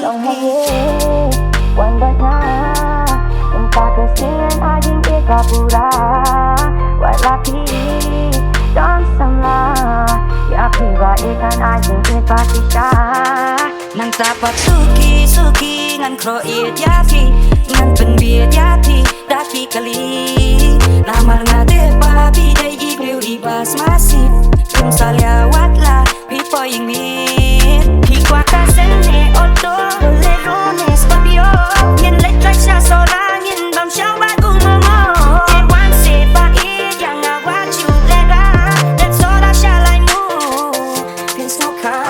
Trong hang quanh đất nga entah kesian ajing eka pura walaki dan samla ya piwa ikan ajing eka kisha nang tapat suki suki ngan kroit yapi ngan penbiet yapi daki kali namar ngade babi dai ibreu ibas masif kumsalya watla pipo yang mit pikwa kasene oto lerones babio yen lek sa solang yen bam shao ba umomo te wan se ba I yang awat you lera that's all I shall I move there's no car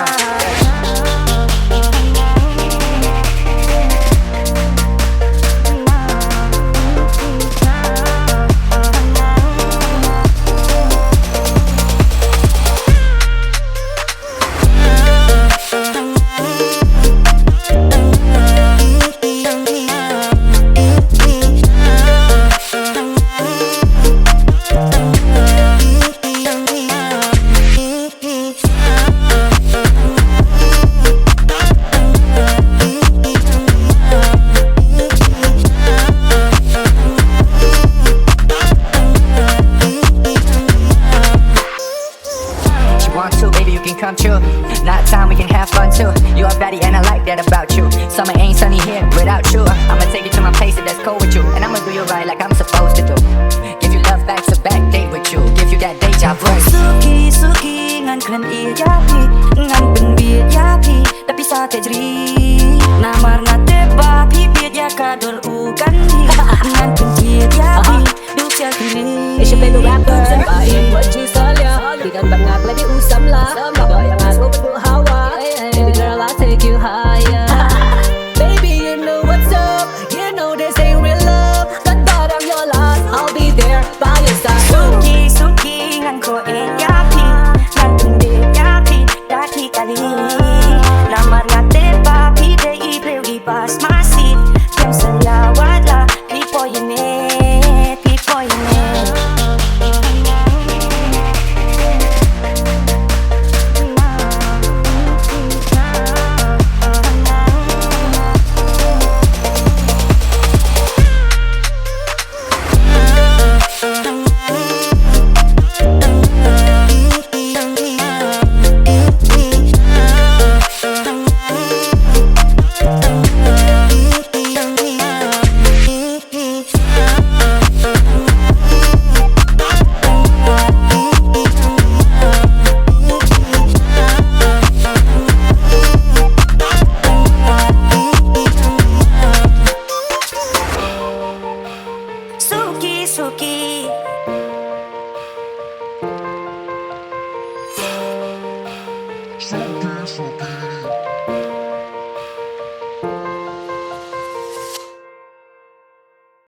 come true. Not time we can have fun too. You are baddie and I like that about you. Summer ain't sunny here without you. I'ma take you to my place if that's cool with you. And I'ma do you right like I'm supposed to do. Give you love back to back date with you. Give you that deja vu. Suki suki ngan klan I yapi ngan penbiet yapi tapi sa tejri namar ngate babi biet ya kadol ukan di ngan penbiet yapi du sia kini Siya pero rapper, babaeng wajing salya. Di kan bangak lagi usam la.